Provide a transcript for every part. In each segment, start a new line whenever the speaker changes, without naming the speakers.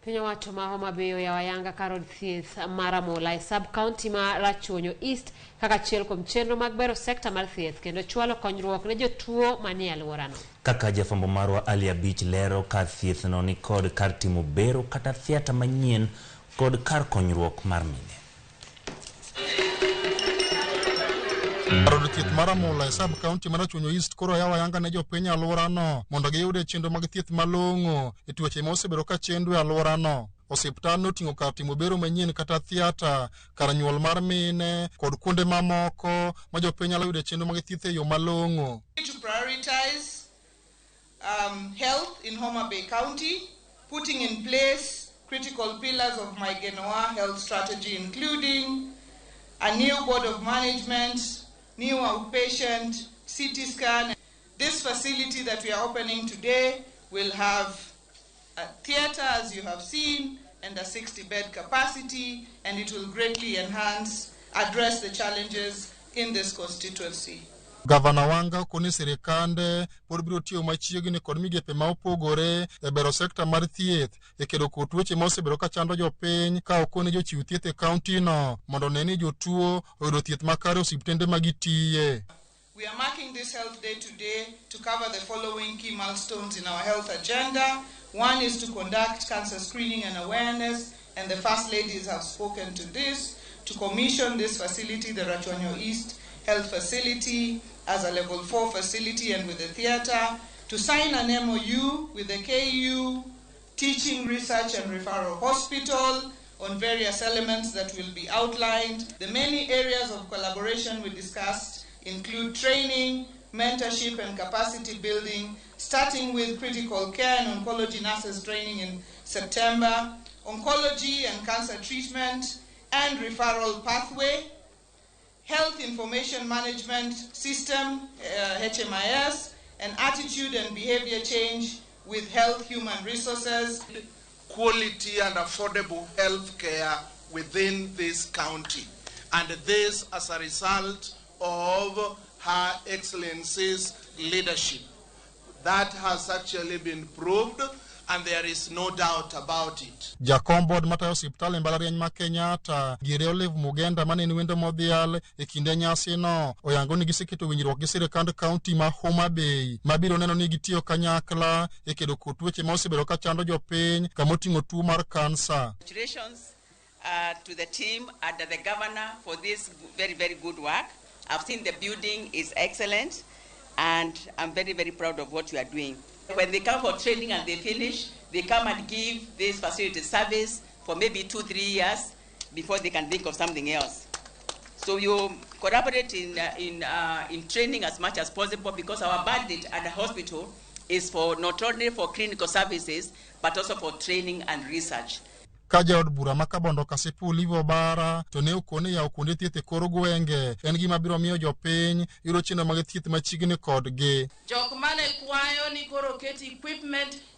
Piny owacho ma Homa Bay yawo ayanga kar od thieth mar Ramula e sub-county ma Ramogi East kaka achiel kuom chenro mag bero sekta mar thieth kendo chwalo konyruok ne jotuo manie alworano.
Kaka jafwambo marwa Ali Beach lero, kar thiethno ni kod kar timo bero kata thiata manyien kod kar konyruok mar mine.
Kar od thieth mar Ramula e sub-county mar Ramogi East koro yawo ayanga ne jopiny alworano mondo giyude chenro mag thieth malong'o e tuoche ma osebedo ka chendo e alworano. Osiptal noting'o kar timo bero manyien kata thiata, kar nyuol mar mine kod kuonde mamoko ma jopiny nyalo yude chenro mag thieth e yo malong'o.
To prioritize health in Homa Bay County, putting in place critical pillars of my Genoa health strategy, including a new board of management, new outpatient, CT scan. This facility that we are opening today will have a theater, as you have seen, and a 60-bed capacity, and it will greatly address the challenges in this constituency.
Gavana Wanga koni sirikande pod biro tiyo machiegni kod migepe ma opogore e bero sekta mar thieth e kedo kod tuoche ma osebedo ka chando jopiny ka okoni jochiw thieth e kaunti no mondo ne ni jotuo oyudo thieth makare osiptende ma gitiye.
We are marking this health day today to cover the following key milestones in our health agenda. One is to conduct cancer screening and awareness, and the First Ladies have spoken to this, to commission this facility, the Ramogi East Health Facility, as a level 4 facility and with a theater, to sign an MOU with the KU Teaching, Research and Referral Hospital on various elements that will be outlined. The many areas of collaboration we discussed include training, mentorship and capacity building, starting with critical care and oncology nurses training in September, oncology and cancer treatment and referral pathway, health information management system, HMIS, and attitude and behavior change with health human resources.
Quality and affordable health care within this county. And this as a result of Her Excellency's leadership. That has actually been proved, and there is no doubt about it.
Jakombod matayo osiptal e mbalariany ma Kenyatta, Prof Olive Mugenda mane ni wendo modhial e kinde nyasi no, oyango ni giseketo winjruok gi sirikand kaunti ma Homa Bay mabiro neno ni gitiyo kanyakla e kedo kod tuoche ma osebedo ka chando jopiny kamoting'o tuo mar kansa.
Congratulations to the team and the governor for this very, very good work. I've seen the building is excellent, and I'm very, very proud of what you are doing. When they come for training and they finish, they come and give this facility service for maybe 2-3 years before they can think of something else. So you collaborate in training as much as possible, because our budget at the hospital is for not only for clinical services but also for training and research.
Kaja od bura makabondo kasipu Olive Bara to ne okone yawo kuonde thieth e kor gwenge en gima biro miyo jopiny yudo chenro mag thieth machiegni kodgi.
Jok mane kwayo ni koro keti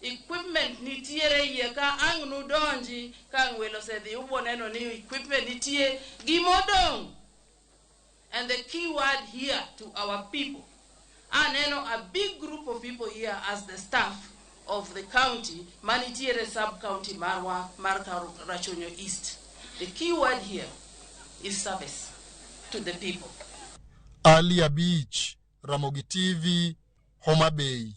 equipment nitiere iye ka ang' nudonji ka ng'welo osedhi ubo neno ni equipment nitie gimodong'. And the key word here to our people, aneno a big group of people here as the staff of the county, manitiere sub-county marwa mar Ramogi East. The key word here is service to the people.
Ali Beach, Ramogi TV, Homa Bay.